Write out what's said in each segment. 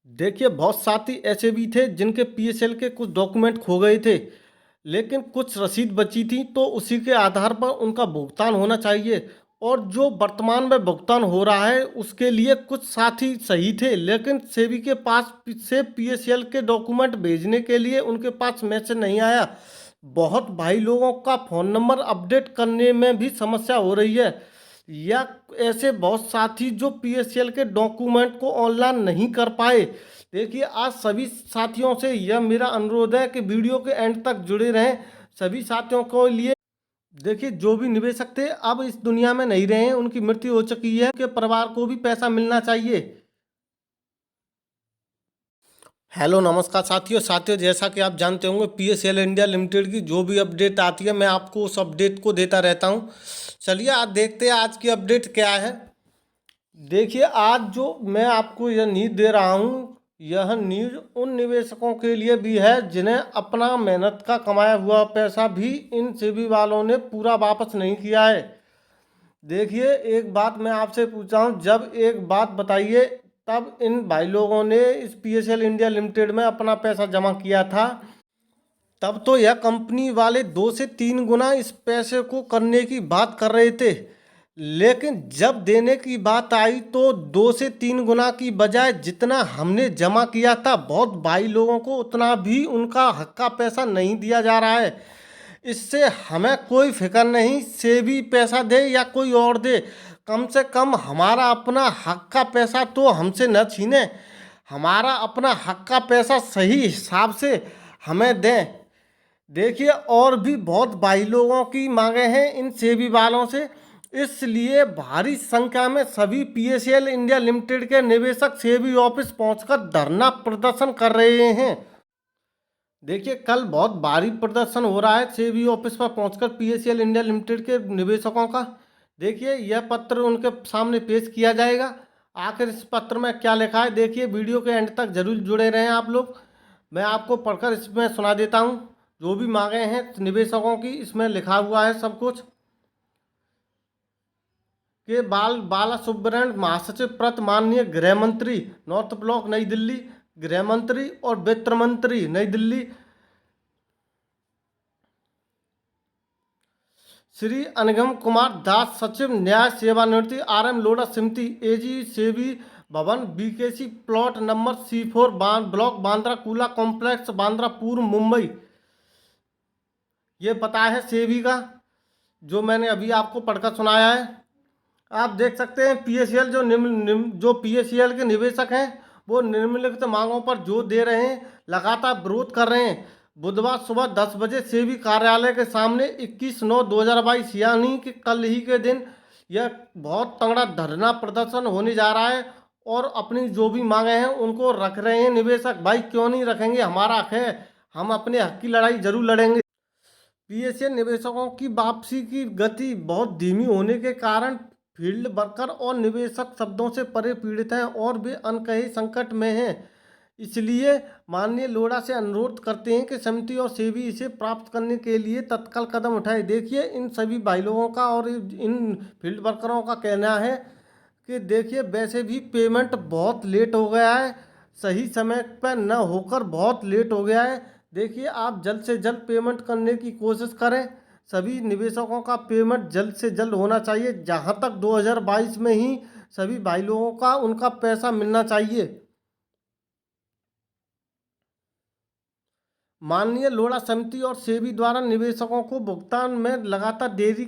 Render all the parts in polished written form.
देखिए, बहुत साथी ऐसे भी थे जिनके पीएसएल के कुछ डॉक्यूमेंट खो गए थे, लेकिन कुछ रसीद बची थी तो उसी के आधार पर उनका भुगतान होना चाहिए। और जो वर्तमान में भुगतान हो रहा है उसके लिए कुछ साथी सही थे, लेकिन सेबी के पास से पीएसएल के डॉक्यूमेंट भेजने के लिए उनके पास मैसेज नहीं आया। बहुत भाई लोगों का फ़ोन नंबर अपडेट करने में भी समस्या हो रही है, या ऐसे बहुत साथी जो पीएसएल के डॉक्यूमेंट को ऑनलाइन नहीं कर पाए। देखिए, आज सभी साथियों से यह मेरा अनुरोध है कि वीडियो के एंड तक जुड़े रहें। सभी साथियों को लिए देखिए, जो भी निवेशक थे अब इस दुनिया में नहीं रहे हैं, उनकी मृत्यु हो चुकी है, उनके परिवार को भी पैसा मिलना चाहिए। हेलो नमस्कार साथियों, जैसा कि आप जानते होंगे पीएसएल इंडिया लिमिटेड की जो भी अपडेट आती है मैं आपको उस अपडेट को देता रहता हूं। चलिए आज देखते हैं आज की अपडेट क्या है। देखिए, आज जो मैं आपको यह न्यूज़ दे रहा हूँ, यह न्यूज़ उन निवेशकों के लिए भी है जिन्हें अपना मेहनत का कमाया हुआ पैसा भी इन सेबी वालों ने पूरा वापस नहीं किया है। देखिए, एक बात मैं आपसे पूछा हूँ, जब एक बात बताइए, तब इन भाई लोगों ने इस पीएसएल इंडिया लिमिटेड में अपना पैसा जमा किया था, तब तो यह कंपनी वाले 2 से 3 गुना इस पैसे को करने की बात कर रहे थे। लेकिन जब देने की बात आई तो 2 से 3 गुना की बजाय जितना हमने जमा किया था बहुत भाई लोगों को उतना भी उनका हक का पैसा नहीं दिया जा रहा है। इससे हमें कोई फिक्र नहीं, से भी पैसा दे या कोई और दे, कम से कम हमारा अपना हक का पैसा तो हमसे न छीने। हमारा अपना हक का पैसा सही हिसाब से हमें दें। देखिए, और भी बहुत भाई लोगों की मांगे हैं इन सेबी वालों से, इसलिए भारी संख्या में सभी पीएसएल इंडिया लिमिटेड के निवेशक सेबी ऑफिस पहुंचकर धरना प्रदर्शन कर रहे हैं। देखिए, कल बहुत भारी प्रदर्शन हो रहा है सेबी ऑफिस पर पहुंचकर पीएसएल इंडिया लिमिटेड के निवेशकों का। देखिए, यह पत्र उनके सामने पेश किया जाएगा। आखिर इस पत्र में क्या लिखा है, देखिए वीडियो के एंड तक जरूर जुड़े रहें आप लोग। मैं आपको पढ़कर इसमें सुना देता हूँ। जो भी मांगे हैं निवेशकों की इसमें लिखा हुआ है सब कुछ। के बाला सुब्रमण्यम महासचिव प्रत माननीय गृह मंत्री नॉर्थ ब्लॉक नई दिल्ली, गृह मंत्री और वित्त मंत्री नई दिल्ली श्री अनगम कुमार दास, सचिव न्याय सेवानिवृत्ति, आरएम लोढ़ा समिति, A G SEBI Bhavan, BKC plot number C4 block Bandra Kurla complex Bandra पूर्व मुंबई। ये पता है सेबी का, जो मैंने अभी आपको पढ़कर सुनाया है। आप देख सकते हैं पीएसएल जो पीएसएल के निवेशक हैं वो निम्नलिखित मांगों पर जोर दे रहे हैं, लगातार विरोध कर रहे हैं। बुधवार सुबह 10 बजे सेबी कार्यालय के सामने 21/9/2022 यानी कि कल ही के दिन यह बहुत तगड़ा धरना प्रदर्शन होने जा रहा है। और अपनी जो भी मांगे हैं उनको रख रहे हैं निवेशक। भाई क्यों नहीं रखेंगे, हमारा हक है, हम अपने हक की लड़ाई जरूर लड़ेंगे। पीएसए निवेशकों की वापसी की गति बहुत धीमी होने के कारण फील्ड वर्कर और निवेशक शब्दों से परे पीड़ित हैं और वे अनकही संकट में हैं। इसलिए माननीय लोढ़ा से अनुरोध करते हैं कि समिति और सेबी इसे प्राप्त करने के लिए तत्काल कदम उठाए। देखिए, इन सभी भाई लोगों का और इन फील्ड वर्करों का कहना है कि देखिए वैसे भी पेमेंट बहुत लेट हो गया है, सही समय पर न होकर बहुत लेट हो गया है। देखिए, आप जल्द से जल्द पेमेंट करने की कोशिश करें। सभी निवेशकों का पेमेंट जल्द से जल्द होना चाहिए। जहां तक 2022 में ही सभी भाई लोगों का उनका पैसा मिलना चाहिए। माननीय लोढ़ा समिति और सेबी द्वारा निवेशकों को भुगतान में लगातार देरी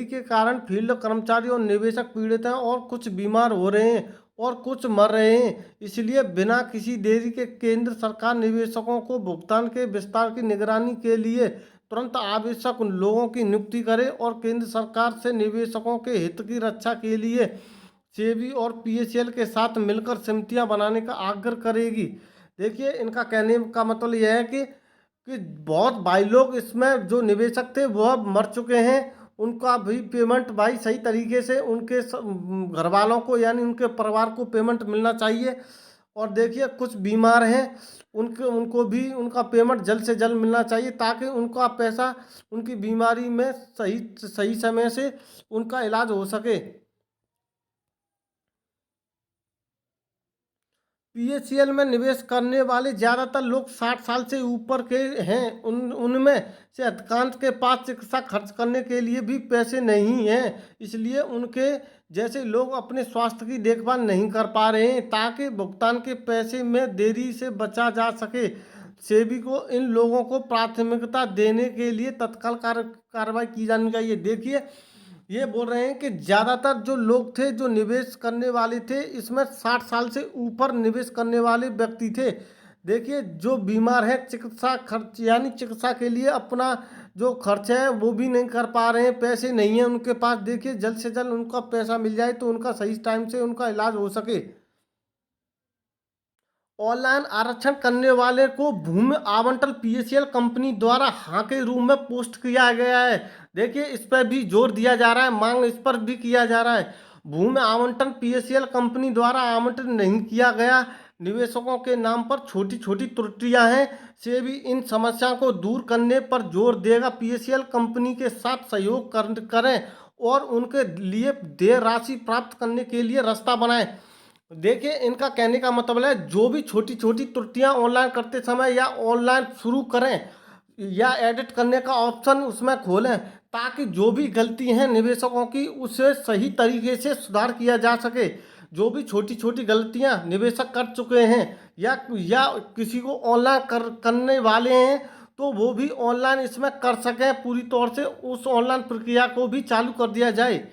के कारण फील्ड कर्मचारी और निवेशक पीड़ित हैं और कुछ बीमार हो रहे हैं और कुछ मर रहे हैं। इसलिए बिना किसी देरी के केंद्र सरकार निवेशकों को भुगतान के विस्तार की निगरानी के लिए तुरंत आवश्यक उन लोगों की नियुक्ति करे और केंद्र सरकार से निवेशकों के हित की रक्षा के लिए सेबी और पीएसएल के साथ मिलकर समितियां बनाने का आग्रह करेगी। देखिए, इनका कहने का मतलब यह है कि बहुत भाई लोग इसमें जो निवेशक थे वह मर चुके हैं, उनका भी पेमेंट भाई सही तरीके से उनके घर वालों को यानी उनके परिवार को पेमेंट मिलना चाहिए। और देखिए, कुछ बीमार हैं, उनको भी उनका पेमेंट जल्द से जल्द मिलना चाहिए ताकि उनका पैसा उनकी बीमारी में सही सही समय से उनका इलाज हो सके। पीएचईएल में निवेश करने वाले ज़्यादातर लोग 60 साल से ऊपर के हैं। उनमें से अधिकांश के पास चिकित्सा खर्च करने के लिए भी पैसे नहीं हैं, इसलिए उनके जैसे लोग अपने स्वास्थ्य की देखभाल नहीं कर पा रहे हैं। ताकि भुगतान के पैसे में देरी से बचा जा सके, सेबी को इन लोगों को प्राथमिकता देने के लिए तत्काल कार्रवाई की जानी चाहिए। देखिए, ये बोल रहे हैं कि ज़्यादातर जो लोग थे जो निवेश करने वाले थे, इसमें 60 साल से ऊपर निवेश करने वाले व्यक्ति थे। देखिए, जो बीमार है, चिकित्सा खर्च यानी चिकित्सा के लिए अपना जो खर्च है वो भी नहीं कर पा रहे हैं, पैसे नहीं है उनके पास। देखिए, जल्द से जल्द उनका पैसा मिल जाए तो उनका सही टाइम से उनका इलाज हो सके। ऑनलाइन आरक्षण करने वाले को भूमि आवंटन पीएचईएल कंपनी द्वारा हाँ के रूम में पोस्ट किया गया है। देखिए, इस पर भी जोर दिया जा रहा है, मांग इस पर भी किया जा रहा है। भूमि आवंटन पीएचईएल कंपनी द्वारा आवंटन नहीं किया गया, निवेशकों के नाम पर छोटी छोटी त्रुटियां हैं। सेबी इन समस्या को दूर करने पर जोर देगा। पीएचईएल कंपनी के साथ सहयोग करें और उनके लिए देय राशि प्राप्त करने के लिए रास्ता बनाएं। देखिए, इनका कहने का मतलब है जो भी छोटी छोटी त्रुटियां ऑनलाइन करते समय या ऑनलाइन शुरू करें या एडिट करने का ऑप्शन उसमें खोलें, ताकि जो भी गलती हैं निवेशकों की उसे सही तरीके से सुधार किया जा सके। जो भी छोटी छोटी गलतियां निवेशक कर चुके हैं या किसी को ऑनलाइन करने वाले हैं, तो वो भी ऑनलाइन इसमें कर सकें, पूरी तौर से उस ऑनलाइन प्रक्रिया को भी चालू कर दिया जाए।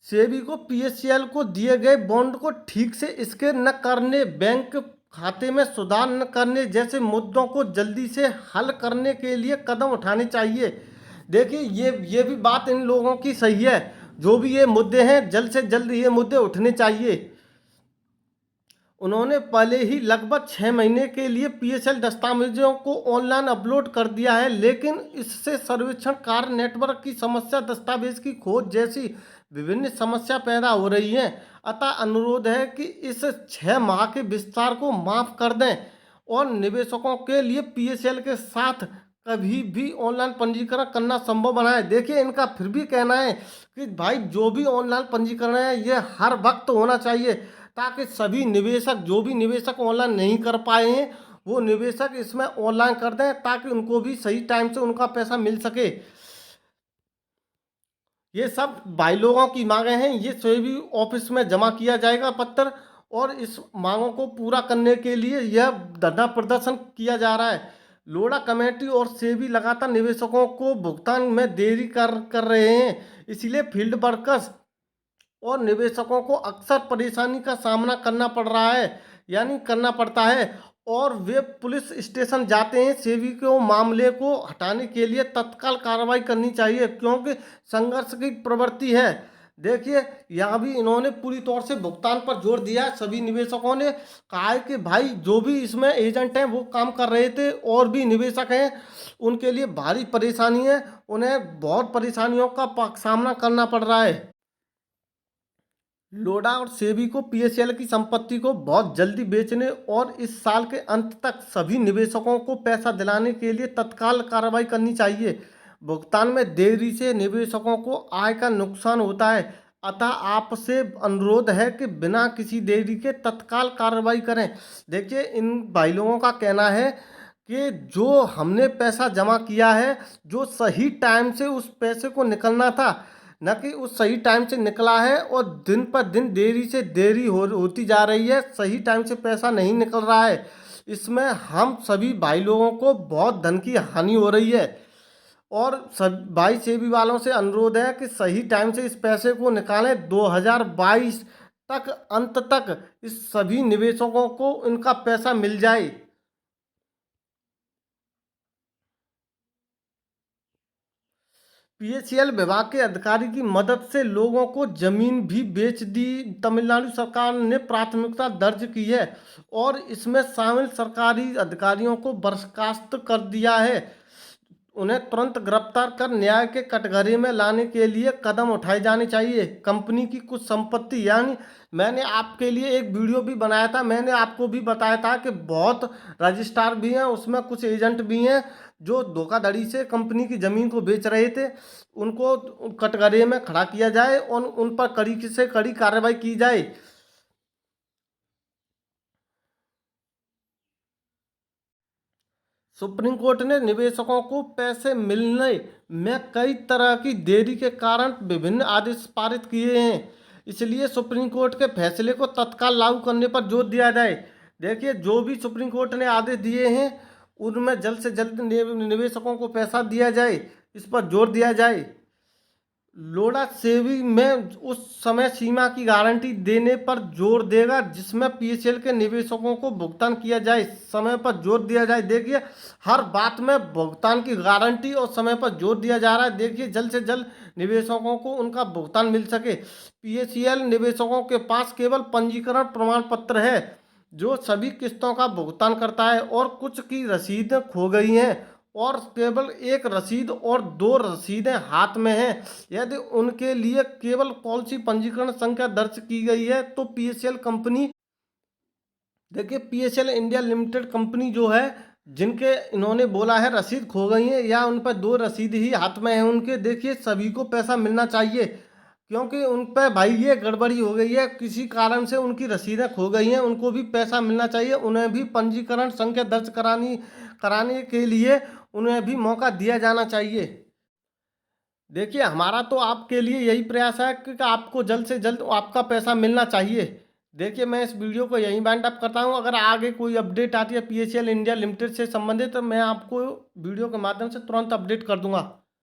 सेबी को पीएचईएल को दिए गए बॉन्ड को ठीक से स्कैन न करने, बैंक खाते में सुधार न करने जैसे मुद्दों को जल्दी से हल करने के लिए कदम उठाने चाहिए। देखिए, ये भी बात इन लोगों की सही है। जो भी ये मुद्दे हैं, जल्द से जल्द ये मुद्दे उठने चाहिए। उन्होंने पहले ही लगभग 6 महीने के लिए पीएचईएल दस्तावेजों को ऑनलाइन अपलोड कर दिया है, लेकिन इससे सर्वेक्षण कार्य नेटवर्क की समस्या, दस्तावेज की खोज जैसी विभिन्न समस्या पैदा हो रही हैं। अतः अनुरोध है कि इस 6 माह के विस्तार को माफ कर दें और निवेशकों के लिए पीएचईएल के साथ कभी भी ऑनलाइन पंजीकरण करना संभव बनाएं। देखिए, इनका फिर भी कहना है कि भाई जो भी ऑनलाइन पंजीकरण है ये हर वक्त होना चाहिए, ताकि सभी निवेशक, जो भी निवेशक ऑनलाइन नहीं कर पाए हैं, वो निवेशक इसमें ऑनलाइन कर दें, ताकि उनको भी सही टाइम से उनका पैसा मिल सके। ये सब भाई लोगों की मांगे हैं, ये सेबी ऑफिस में जमा किया जाएगा पत्र, और इस मांगों को पूरा करने के लिए यह धरना प्रदर्शन किया जा रहा है। लोढ़ा कमेटी और सेबी लगातार निवेशकों को भुगतान में देरी कर रहे हैं, इसलिए फील्ड वर्कर्स और निवेशकों को अक्सर परेशानी का सामना करना पड़ रहा है, यानी करना पड़ता है, और वे पुलिस स्टेशन जाते हैं। सेबी को मामले को हटाने के लिए तत्काल कार्रवाई करनी चाहिए, क्योंकि संघर्ष की प्रवृत्ति है। देखिए, यहाँ भी इन्होंने पूरी तौर से भुगतान पर जोर दिया है। सभी निवेशकों ने कहा है कि भाई जो भी इसमें एजेंट हैं वो काम कर रहे थे, और भी निवेशक हैं उनके लिए भारी परेशानी है, उन्हें बहुत परेशानियों का सामना करना पड़ रहा है। लोढ़ा और सेबी को पीएचईएल की संपत्ति को बहुत जल्दी बेचने और इस साल के अंत तक सभी निवेशकों को पैसा दिलाने के लिए तत्काल कार्रवाई करनी चाहिए। भुगतान में देरी से निवेशकों को आय का नुकसान होता है, अतः आपसे अनुरोध है कि बिना किसी देरी के तत्काल कार्रवाई करें। देखिए, इन भाई लोगों का कहना है कि जो हमने पैसा जमा किया है, जो सही टाइम से उस पैसे को निकलना था, न कि उस सही टाइम से निकला है, और दिन पर दिन देरी से देरी होती जा रही है, सही टाइम से पैसा नहीं निकल रहा है। इसमें हम सभी भाई लोगों को बहुत धन की हानि हो रही है, और सब भाई सेबी वालों से अनुरोध है कि सही टाइम से इस पैसे को निकालें। 2022 तक, अंत तक इस सभी निवेशकों को इनका पैसा मिल जाए। पीएचईएल विभाग के अधिकारी की मदद से लोगों को जमीन भी बेच दी। तमिलनाडु सरकार ने प्राथमिकता दर्ज की है और इसमें शामिल सरकारी अधिकारियों को बर्खास्त कर दिया है। उन्हें तुरंत गिरफ्तार कर न्याय के कटघरे में लाने के लिए कदम उठाए जाने चाहिए। कंपनी की कुछ संपत्ति, यानी मैंने आपके लिए एक वीडियो भी बनाया था, मैंने आपको भी बताया था कि बहुत रजिस्ट्रार भी हैं, उसमें कुछ एजेंट भी हैं जो धोखाधड़ी से कंपनी की ज़मीन को बेच रहे थे उनको कटघरे में खड़ा किया जाए और उन पर कड़ी से कड़ी कार्रवाई की जाए। सुप्रीम कोर्ट ने निवेशकों को पैसे मिलने में कई तरह की देरी के कारण विभिन्न आदेश पारित किए हैं। इसलिए सुप्रीम कोर्ट के फैसले को तत्काल लागू करने पर जोर दिया जाए। देखिए, जो भी सुप्रीम कोर्ट ने आदेश दिए हैं उनमें जल्द से जल्द निवेशकों को पैसा दिया जाए, इस पर जोर दिया जाए। लोढ़ा सेबी में उस समय सीमा की गारंटी देने पर जोर देगा जिसमें पीएसएल के निवेशकों को भुगतान किया जाए, समय पर जोर दिया जाए। देखिए, हर बात में भुगतान की गारंटी और समय पर जोर दिया जा रहा है। देखिए, जल्द से जल्द निवेशकों को उनका भुगतान मिल सके। पीएसएल निवेशकों के पास केवल पंजीकरण प्रमाण पत्र है जो सभी किस्तों का भुगतान करता है, और कुछ की रसीदें खो गई हैं और केवल एक रसीद और दो रसीदें हाथ में हैं। यदि उनके लिए केवल पॉलिसी पंजीकरण संख्या दर्ज की गई है तो पीएसएल कंपनी, देखिए पीएसएल इंडिया लिमिटेड कंपनी जो है, जिनके इन्होंने बोला है रसीद खो गई है या उन पर दो रसीद ही हाथ में है उनके, देखिए सभी को पैसा मिलना चाहिए, क्योंकि उन पर भाई ये गड़बड़ी हो गई है, किसी कारण से उनकी रसीदें खो गई हैं, उनको भी पैसा मिलना चाहिए। उन्हें भी पंजीकरण संख्या दर्ज कराने के लिए उन्हें भी मौका दिया जाना चाहिए। देखिए, हमारा तो आपके लिए यही प्रयास है कि आपको जल्द से जल्द आपका पैसा मिलना चाहिए। देखिए, मैं इस वीडियो को यहीं वाइंड अप करता हूँ। अगर आगे कोई अपडेट आती है पीएसएल इंडिया लिमिटेड से संबंधित तो मैं आपको वीडियो के माध्यम से तुरंत अपडेट कर दूंगा।